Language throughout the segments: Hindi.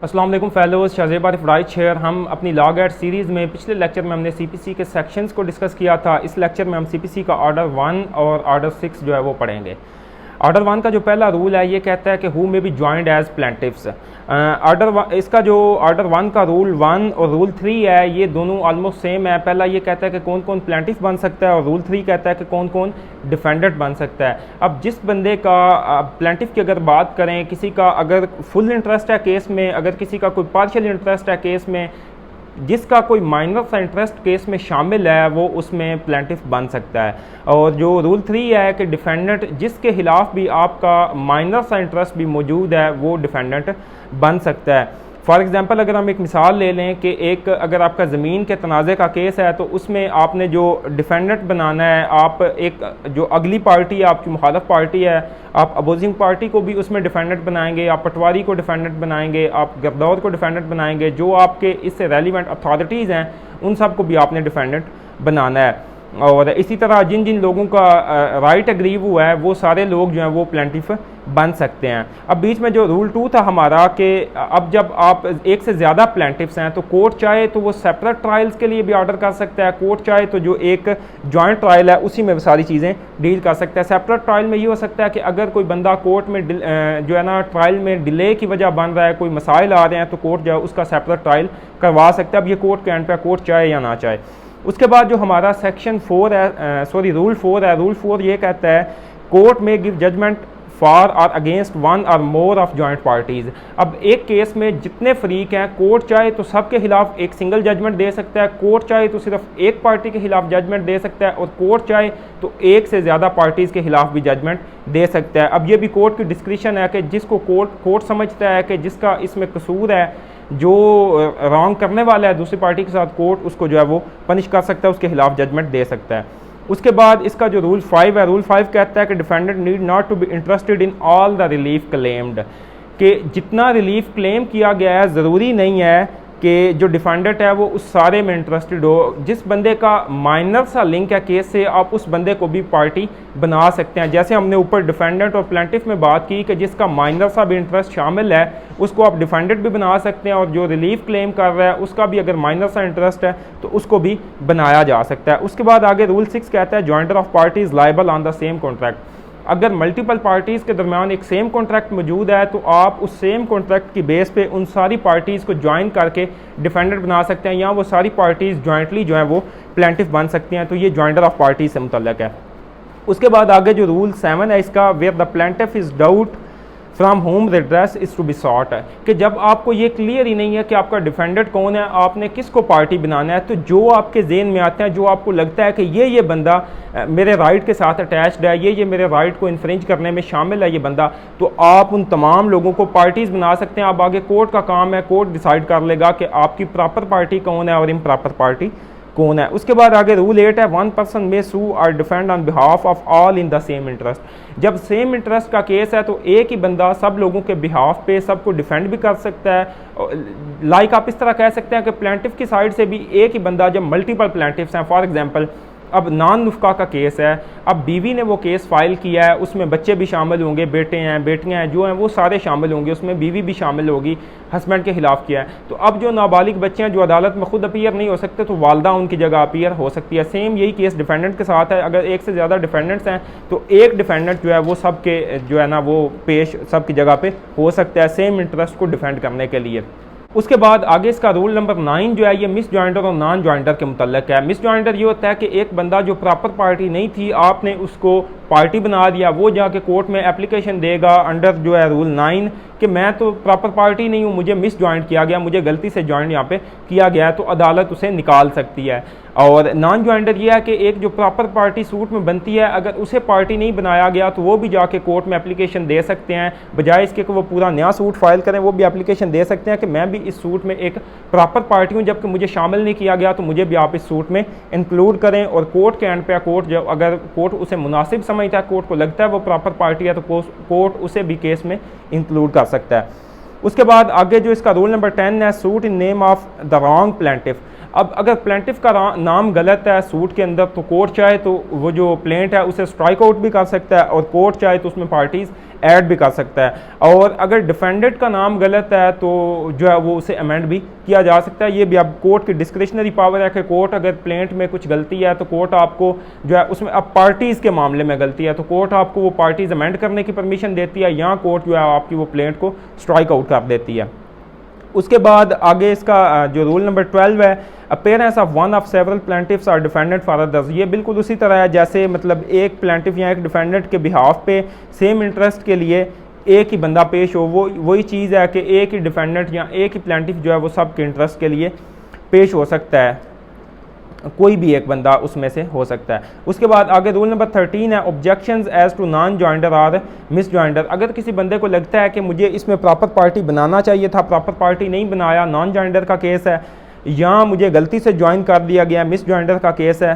अस्सलाम वालेकुम fellows, Shahzeb Arif right share. हम अपनी लॉ गाइड सीरीज़ में पिछले लेक्चर में हमने सीपीसी के सेक्शंस को डिस्कस किया था। इस लेक्चर में हम सीपीसी का ऑर्डर 1 और ऑर्डर 6 जो है वो पढ़ेंगे। ऑर्डर 1 का जो पहला रूल है ये कहता है कि हु में बी ज्वाइंड एज प्लेंटिफ्स। इसका जो ऑर्डर 1 का रूल 1 और रूल 3 है ये दोनों ऑलमोस्ट सेम है। पहला ये कहता है कि कौन कौन प्लेंटिफ बन सकता है और रूल 3 कहता है कि कौन कौन डिफेंडेंट बन सकता है। अब जिस बंदे का प्लेंटिफ की अगर बात करें, किसी का अगर फुल इंटरेस्ट है केस में, अगर किसी का कोई पार्शियल इंटरेस्ट है केस में, जिसका कोई माइनर सा इंटरेस्ट केस में शामिल है वो उसमें प्लेंटिफ बन सकता है। और जो रूल 3 है कि डिफेंडेंट जिसके खिलाफ भी आपका माइनर सा इंटरेस्ट भी मौजूद है वो डिफेंडेंट बन सकता है। फॉर एग्ज़ाम्पल अगर हम एक मिसाल ले लें कि एक अगर आपका ज़मीन के तनाज़े का केस है तो उसमें आपने जो डिफेंडेंट बनाना है, आप एक जो अगली पार्टी है, आपकी मुखालफ पार्टी है, आप अपोजिंग पार्टी को भी उसमें डिफेंडेंट बनाएंगे, आप पटवारी को डिफेंडेंट बनाएंगे, आप गिरदौर को डिफेंडेंट बनाएंगे, जो आपके इससे रेलिवेंट अथॉरिटीज़ हैं उन सब को भी आपने डिफेंडेंट बनाना है। और इसी तरह जिन जिन लोगों का राइट एग्रीव हुआ है वो सारे लोग जो हैं वो प्लेंटिफ बन सकते हैं। अब बीच में जो रूल 2 था हमारा कि अब जब आप एक से ज़्यादा प्लेंटिफ्स हैं तो कोर्ट चाहे तो वो सेपरेट ट्रायल्स के लिए भी ऑर्डर कर सकता है, कोर्ट चाहे तो जो एक जॉइंट ट्रायल है उसी में सारी चीज़ें डील कर सकता है। सेपरेट ट्रायल में ये हो सकता है कि अगर कोई बंदा कोर्ट में जो है ना ट्रायल में डिले की वजह बन रहा है, कोई मसाइल आ रहे हैं तो कोर्ट जो है उसका सेपरेट ट्रायल करवा सकता है। अब ये कोर्ट के एंड पे कोर्ट चाहे या ना चाहे। उसके बाद जो हमारा सेक्शन 4 है, रूल 4 है, रूल 4 ये कहता है कोर्ट में गिव जजमेंट फॉर और अगेंस्ट वन और मोर ऑफ जॉइंट पार्टीज़। अब एक केस में जितने फरीक हैं, कोर्ट चाहे तो सबके खिलाफ एक सिंगल जजमेंट दे सकता है, कोर्ट चाहे तो सिर्फ एक पार्टी के खिलाफ जजमेंट दे सकता है, और कोर्ट चाहे तो एक से ज़्यादा पार्टीज़ के खिलाफ भी जजमेंट दे सकता है। अब ये भी कोर्ट की डिस्क्रिशन है कि जिसको कोर्ट समझता है कि जिसका इसमें कसूर है, जो रॉन्ग करने वाला है दूसरी पार्टी के साथ, कोर्ट उसको जो है वो पनिश कर सकता है, उसके खिलाफ जजमेंट दे सकता है। उसके बाद इसका जो रूल 5 है, रूल 5 कहता है कि defendant need not to be interested in all the relief claimed, कि जितना रिलीफ क्लेम किया गया है ज़रूरी नहीं है कि जो डिफेंडेंट है वो उस सारे में इंटरेस्टेड हो। जिस बंदे का माइनर सा लिंक है केस से, आप उस बंदे को भी पार्टी बना सकते हैं। जैसे हमने ऊपर डिफेंडेंट और प्लेंटिफ में बात की कि जिसका माइनर सा भी इंटरेस्ट शामिल है उसको आप डिफेंडेंट भी बना सकते हैं, और जो रिलीफ क्लेम कर रहा है उसका भी अगर माइनर सा इंटरेस्ट है तो उसको भी बनाया जा सकता है। उसके बाद आगे रूल 6 कहता है jointer of parties liable on the same contract. अगर मल्टीपल पार्टीज़ के दरमियान एक सेम कॉन्ट्रैक्ट मौजूद है तो आप उस सेम कॉन्ट्रैक्ट की बेस पे उन सारी पार्टीज़ को ज्वाइन करके डिफेंडेंट बना सकते हैं, या वो सारी पार्टीज़ जॉइंटली जो है वो प्लेंटिफ बन सकती हैं। तो ये जॉइंटर ऑफ पार्टीज से मुतल्लक है। उसके बाद आगे जो रूल 7 है इसका, where the plaintiff is doubt from whom redress is to be sought, है कि जब आपको ये क्लियर ही नहीं है कि आपका डिफेंडेंट कौन है, आपने किसको पार्टी बनाना है, तो जो आपके जेहन में आते हैं, जो आपको लगता है कि ये बंदा मेरे राइट के साथ अटैच्ड है, ये मेरे राइट को इन्फ्रिंज करने में शामिल है ये बंदा, तो आप उन तमाम लोगों को पार्टीज़ बना सकते हैं। अब आगे कोर्ट का काम है, कोर्ट डिसाइड कर लेगा कि आपकी प्रॉपर पार्टी कौन है और इम्प्रॉपर पार्टी कौन है। उसके बाद आगे रूल 8 है, वन पर्सन मे सू और defend on behalf of all in the same interest. जब सेम इंटरेस्ट का केस है तो एक ही बंदा सब लोगों के बिहाफ पे सबको डिफेंड भी कर सकता है। लाइक आप इस तरह कह सकते हैं कि प्लेंटिफ की साइड से भी एक ही बंदा, जब मल्टीपल प्लेंटिफ्स हैं, फॉर एग्जांपल अब नॉन नुफ्का का केस है, अब बीवी ने वो केस फाइल किया है, उसमें बच्चे भी शामिल होंगे, बेटे हैं बेटियां हैं जो हैं वो सारे शामिल होंगे, उसमें बीवी भी शामिल होगी, हस्बैंड के खिलाफ किया है। तो अब जो नाबालिग बच्चे हैं जो अदालत में खुद अपीयर नहीं हो सकते तो वालदा उनकी जगह अपीयर हो सकती है। सेम यही केस डिफेंडेंट के साथ है। अगर एक से ज़्यादा डिफेंडेंट्स हैं तो एक डिफेंडेंट जो है वो सबके जो है ना वो पेश सबकी जगह पे हो सकता है सेम इंटरेस्ट को डिफेंड करने के लिए। उसके बाद आगे इसका रूल नंबर 9 जो है ये मिस जॉइंटर और नॉन जॉइंटर के मुतल्लक है। मिस जॉइंटर ये होता है कि एक बंदा जो प्रॉपर पार्टी नहीं थी, आपने उसको पार्टी बना दिया, वो जाके कोर्ट में एप्लीकेशन देगा अंडर जो है रूल 9 कि मैं तो प्रॉपर पार्टी नहीं हूँ, मुझे मिस जॉइंट किया गया, मुझे गलती से जॉइंट यहाँ पे किया गया है, तो अदालत उसे निकाल सकती है। और नॉन जॉइंटर ये है कि एक जो प्रॉपर पार्टी सूट में बनती है, अगर उसे पार्टी नहीं बनाया गया तो वो भी जाके कोर्ट में एप्लीकेशन दे सकते हैं, बजाय इसके कि वो पूरा नया सूट फाइल करें, वो भी एप्लीकेशन दे सकते हैं कि मैं भी इस सूट में एक प्रॉपर पार्टी हूँ, जबकि मुझे शामिल नहीं किया गया तो मुझे भी आप इस सूट में इंक्लूड करें। और कोर्ट के एंड पे कोर्ट जब अगर कोर्ट उसे मुनासिब समझता है, कोर्ट को लगता है वो प्रॉपर पार्टी है, तो कोर्ट उसे भी केस में इंक्लूड कर सकता है। उसके बाद आगे जो इसका रूल नंबर 10 है, suit in name of the wrong plaintiff. अब अगर प्लेंटिफ का नाम गलत है सूट के अंदर तो कोर्ट चाहे तो वो जो प्लेंट है उसे स्ट्राइक आउट भी कर सकता है, और कोर्ट चाहे तो उसमें पार्टीज़ ऐड भी कर सकता है। और अगर डिफेंडेंट का नाम गलत है तो जो है वो उसे अमेंड भी किया जा सकता है। ये भी अब कोर्ट की डिस्क्रिशनरी पावर है कि कोर्ट अगर प्लेंट में कुछ गलती है तो कोर्ट आपको जो है उसमें अब पार्टीज़ के मामले में गलती है तो कोर्ट आपको वो पार्टीज़ अमेंड करने की परमिशन देती है, या कोर्ट जो है आपकी वो प्लेंट को स्ट्राइक आउट कर देती है। उसके बाद आगे इसका जो रूल नंबर 12 है, appearance of one of several plaintiffs और डिफेंडेंट फॉर अदर्स। ये बिल्कुल उसी तरह है जैसे मतलब एक प्लेंटिफ या एक डिफेंडेंट के बिहाफ पे सेम इंटरेस्ट के लिए एक ही बंदा पेश हो, वो वही चीज़ है कि एक ही डिफेंडेंट या एक ही प्लेंटिफ जो है वो सब के इंटरेस्ट के लिए पेश हो सकता है, कोई भी एक बंदा उसमें से हो सकता है। उसके बाद आगे रूल नंबर 13 है, objections as to non joinder और मिस जॉइंडर। अगर किसी बंदे को लगता है कि मुझे इसमें प्रॉपर पार्टी बनाना चाहिए था, प्रॉपर पार्टी नहीं बनाया, नॉन जॉइंडर का केस है, या मुझे गलती से ज्वाइन कर दिया गया, मिस जॉइंडर का केस है,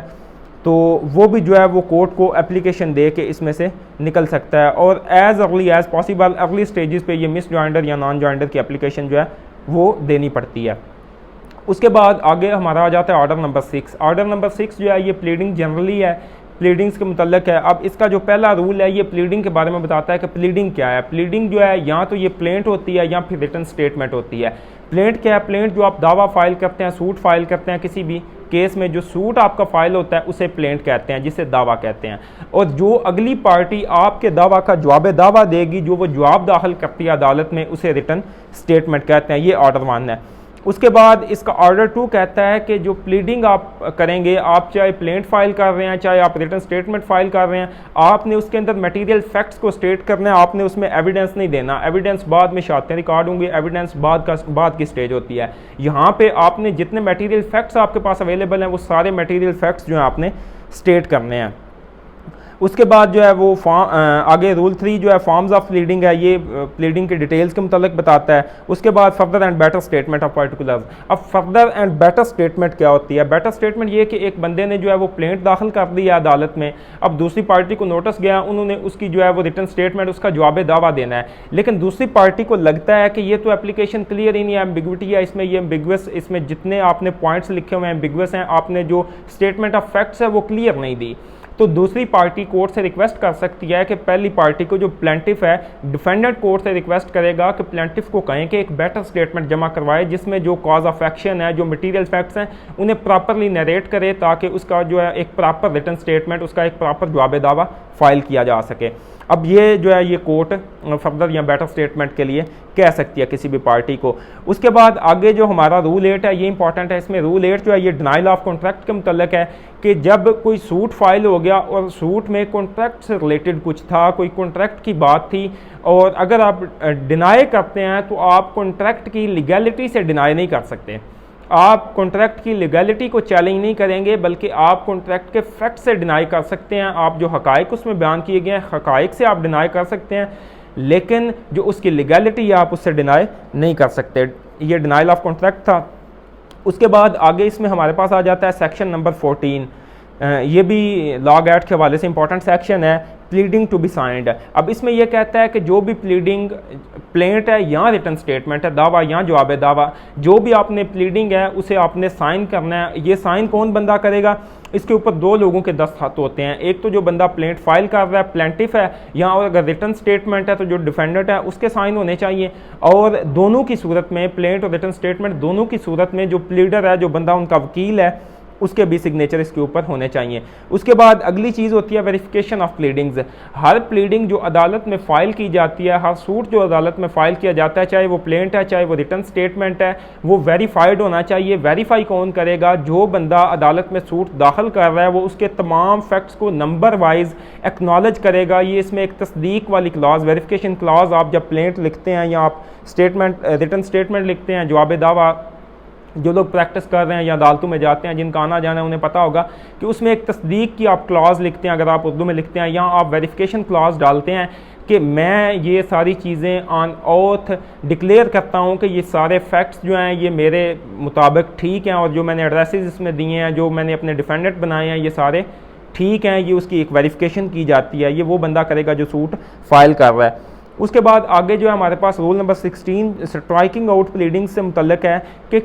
तो वो भी जो है वो कोर्ट को एप्लीकेशन दे के इसमें से निकल सकता है। और as early as possible early stages पे ये मिस जॉइंडर या नॉन जॉइंडर की एप्लीकेशन जो है वो देनी पड़ती है। उसके बाद आगे हमारा आ जाता है ऑर्डर नंबर 6। ऑर्डर नंबर 6 जो है ये प्लीडिंग जनरली है, प्लीडिंग्स के मुतल्लिक है। अब इसका जो पहला रूल है ये प्लीडिंग के बारे में बताता है कि प्लीडिंग क्या है। प्लीडिंग जो है या तो ये प्लेंट होती है या फिर रिटन स्टेटमेंट होती है। प्लेंट क्या है? प्लेंट जो आप दावा फाइल करते हैं, सूट फाइल करते हैं किसी भी केस में, जो सूट आपका फाइल होता है उसे प्लेंट कहते हैं, जिसे दावा कहते हैं। और जो अगली पार्टी आपके दावा का जवाब दावा देगी, जो वो जवाब दाखिल करती है अदालत में, उसे रिटन स्टेटमेंट कहते हैं। ये ऑर्डर 1 है। उसके बाद इसका ऑर्डर 2 कहता है कि जो प्लीडिंग आप करेंगे, आप चाहे प्लेंट फाइल कर रहे हैं, चाहे आप रिटन स्टेटमेंट फाइल कर रहे हैं, आपने उसके अंदर मटेरियल फैक्ट्स को स्टेट करना है, आपने उसमें एविडेंस नहीं देना। एविडेंस बाद में शातें रिकॉर्ड होंगी, एविडेंस बाद की स्टेज होती है। यहाँ पे आपने जितने मटेरियल फैक्ट्स आपके पास अवेलेबल हैं वो सारे मटेरियल फैक्ट्स जो हैं आपने स्टेट करने हैं। उसके बाद जो है वो आगे रूल 3 जो है फॉर्म्स ऑफ प्लीडिंग है, ये प्लीडिंग के डिटेल्स के मुतालिक बताता है। उसके बाद further and better statement of particulars. अब फर्दर एंड बेटर स्टेटमेंट क्या होती है? बेटर स्टेटमेंट ये कि एक बंदे ने जो है वो प्लेंट दाखिल कर दिया अदालत में, अब दूसरी पार्टी को नोटिस गया, उन्होंने उसकी जो है वो रिटन स्टेटमेंट, उसका जवाब दावा देना है, लेकिन दूसरी पार्टी को लगता है कि ये तो एप्लीकेशन क्लियर ही नहीं है, एम्बिग्विटी है इसमें, ये एम्बिग्वस, इसमें जितने आपने पॉइंट्स लिखे हुए हैं एम्बिग्वस हैं, आपने जो स्टेटमेंट ऑफ फैक्ट्स है वो क्लियर नहीं दी। तो दूसरी पार्टी कोर्ट से रिक्वेस्ट कर सकती है कि पहली पार्टी को, जो प्लेंटिफ है, डिफेंडेंट कोर्ट से रिक्वेस्ट करेगा कि प्लेंटिफ को कहें कि एक बेटर स्टेटमेंट जमा करवाए जिसमें जो कॉज ऑफ एक्शन है, जो मटेरियल फैक्ट्स हैं, उन्हें प्रॉपरली नरेट करे, ताकि उसका जो है एक प्रॉपर रिटन स्टेटमेंट, उसका एक प्रॉपर जवाब दावा फाइल किया जा सके। अब ये जो है ये कोर्ट फर्दर या बेटर स्टेटमेंट के लिए कह सकती है किसी भी पार्टी को। उसके बाद आगे जो हमारा रूल 8 है ये इंपॉर्टेंट है। इसमें रूल 8 जो है ये डिनाइल ऑफ कॉन्ट्रैक्ट के मुतल्लिक है कि जब कोई सूट फाइल हो गया और सूट में कॉन्ट्रैक्ट से रिलेटेड कुछ था, कोई कॉन्ट्रैक्ट की बात थी, और अगर आप डिनाई करते हैं तो आप कॉन्ट्रैक्ट की लीगैलिटी से डिनाई नहीं कर सकते। आप कॉन्ट्रैक्ट की लीगैलिटी को चैलेंज नहीं करेंगे, बल्कि आप कॉन्ट्रैक्ट के फैक्ट से डिनाई कर सकते हैं। आप जो हकाइक उसमें बयान किए गए हैं, हकाइक से आप डिनाई कर सकते हैं, लेकिन जो उसकी लीगैलिटी है आप उससे डिनाई नहीं कर सकते। ये डिनाइल ऑफ कॉन्ट्रैक्ट था। उसके बाद आगे इसमें हमारे पास आ जाता है सेक्शन नंबर 14। ये भी लॉग एक्ट के हवाले से इंपॉर्टेंट सेक्शन है, प्लीडिंग टू बी साइंड। अब इसमें यह कहता है कि जो भी प्लीडिंग प्लेंट है या रिटन स्टेटमेंट है, दावा या जवाब दावा, जो भी आपने प्लीडिंग है उसे आपने साइन करना है। ये साइन कौन बंदा करेगा? इसके ऊपर 2 लोगों के दस्तखत होते हैं। एक तो जो बंदा प्लेंट फाइल कर रहा है, प्लेंटिफ है, या और अगर रिटन स्टेटमेंट है तो जो डिफेंडेंट है उसके साइन होने चाहिए। और दोनों की सूरत में, प्लेंट और रिटन स्टेटमेंट दोनों की सूरत में, जो प्लीडर है, जो बंदा उनका वकील है, उसके भी सिग्नेचर इसके ऊपर होने चाहिए। उसके बाद अगली चीज़ होती है verification of pleadings. Her pleading जो अदालत में फ़ाइल की जाती है, हर सूट जो अदालत में फ़ाइल किया जाता है, चाहे वो प्लेंट है चाहे वो रिटन स्टेटमेंट है, वो वेरीफाइड होना चाहिए। वेरीफाई कौन करेगा? जो बंदा अदालत में सूट दाखिल कर रहा है वो उसके तमाम फैक्ट्स को नंबर वाइज एक्नॉलेज करेगा। ये इसमें एक तस्दीक वाली क्लॉज, वेरिफिकेशन क्लॉज, आप जब प्लेंट लिखते हैं या आप स्टेटमेंट रिटन स्टेटमेंट लिखते हैं, जवाब दावा, जो लोग प्रैक्टिस कर रहे हैं या अदालतों में जाते हैं, जिनका आना जाना है, उन्हें पता होगा कि उसमें एक तस्दीक की आप क्लॉज लिखते हैं, अगर आप उर्दू में लिखते हैं, या आप वेरिफिकेशन क्लॉज डालते हैं कि मैं ये सारी चीज़ें ऑन ऑथ डिक्लेयर करता हूँ कि ये सारे फैक्ट्स जो हैं ये मेरे मुताबिक ठीक हैं, और जो मैंने एड्रेसेस इसमें दिए हैं, जो मैंने अपने डिफेंडेंट बनाए हैं, ये सारे ठीक हैं। ये उसकी एक वेरिफिकेशन की जाती है। ये वो बंदा करेगा जो सूट फाइल कर रहा है। उसके बाद आगे जो है हमारे पास rule number 16 striking out pleading से मुतल्लिक है कि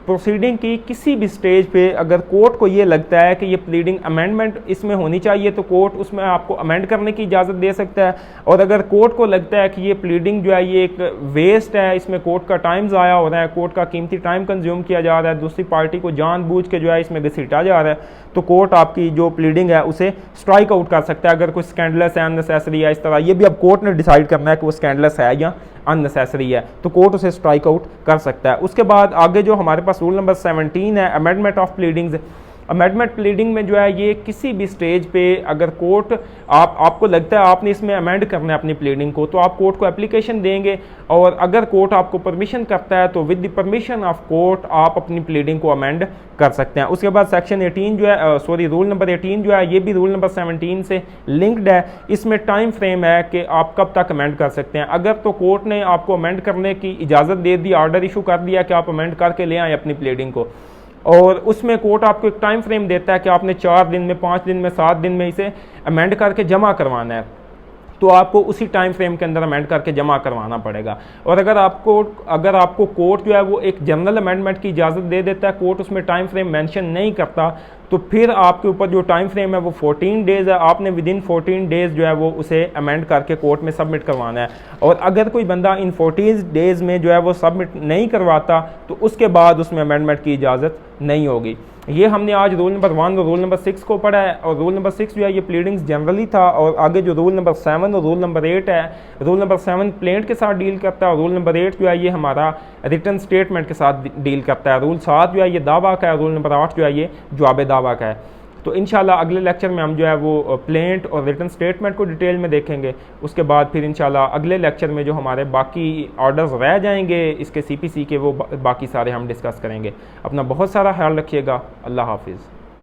प्रोसीडिंग की किसी भी स्टेज पे अगर कोर्ट को ये लगता है कि ये प्लीडिंग अमेंडमेंट इसमें होनी चाहिए तो कोर्ट उसमें आपको अमेंड करने की इजाज़त दे सकता है। और अगर कोर्ट को लगता है कि ये प्लीडिंग जो है ये एक वेस्ट है, इसमें कोर्ट का टाइम ज़ाया हो रहा है, कोर्ट का कीमती टाइम कंज्यूम किया जा रहा है, दूसरी पार्टी को जानबूझ के जो है इसमें घसीटा जा रहा है, तो कोर्ट आपकी जो प्लीडिंग है उसे स्ट्राइक आउट कर सकता है। अगर कोई स्कैंडलस है, अननेसेसरी है, इस तरह ये भी अब कोर्ट ने डिसाइड करना है कि वो स्कैंडलस है या अननेसेसरी है, तो कोर्ट उसे स्ट्राइक आउट कर सकता है। उसके बाद आगे जो हमारे पास रूल नंबर 17 है, amendment of pleadings. Amendment pleading में जो है ये किसी भी स्टेज पे अगर कोर्ट आपको लगता है आपने इसमें अमेंड करना है अपनी प्लीडिंग को, तो आप कोर्ट को एप्लीकेशन देंगे और अगर कोर्ट आपको परमिशन करता है तो with the permission of court आप अपनी प्लीडिंग को अमेंड कर सकते हैं। उसके बाद सेक्शन 18 जो है रूल नंबर 18 जो है ये भी रूल नंबर 17 से लिंक्ड है। इसमें टाइम फ्रेम है कि आप कब तक अमेंड कर सकते हैं। अगर तो कोर्ट ने आपको अमेंड करने की इजाज़त दे दी, ऑर्डर इशू कर दिया कि आप अमेंड करके ले आए अपनी प्लीडिंग को, और उसमें कोर्ट आपको एक टाइम फ्रेम देता है कि आपने 4 दिन में, 5 दिन में, 7 दिन में इसे अमेंड करके जमा करवाना है, तो आपको उसी टाइम फ्रेम के अंदर अमेंड करके जमा करवाना पड़ेगा। और अगर आपको कोर्ट जो है वो एक जनरल अमेंडमेंट की इजाज़त दे देता है, कोर्ट उसमें टाइम फ्रेम मेंशन नहीं करता, तो फिर आपके ऊपर जो टाइम फ्रेम है वो 14 डेज़ है। आपने विद इन 14 डेज़ जो है वो उसे अमेंड करके कोर्ट में सबमिट करवाना है। और अगर कोई बंदा इन 14 डेज़ में जो है वो सबमिट नहीं करवाता तो उसके बाद उसमें अमेंडमेंट की इजाज़त नहीं होगी। ये हमने आज रूल नंबर 1 और रूल नंबर 6 को पढ़ा है। और रूल नंबर 6 जो है ये प्लीडिंग्स जनरली था, और आगे जो रूल नंबर 7 और रूल नंबर 8 है, रूल नंबर 7 प्लेंट के साथ डील करता है और रूल नंबर 8 जो है ये हमारा रिटर्न स्टेटमेंट के साथ डील करता है। रूल 7 जो है ये दावा का है, रूल नंबर 8 जो है ये जवाब दावा का है। तो इंशाल्लाह अगले लेक्चर में हम जो है वो प्लेंट और रिटर्न स्टेटमेंट को डिटेल में देखेंगे। उसके बाद फिर इंशाल्लाह अगले लेक्चर में जो हमारे बाकी ऑर्डर्स रह जाएंगे इसके CPC के, वो बाकी सारे हम डिस्कस करेंगे। अपना बहुत सारा ख्याल रखिएगा। अल्लाह हाफिज़।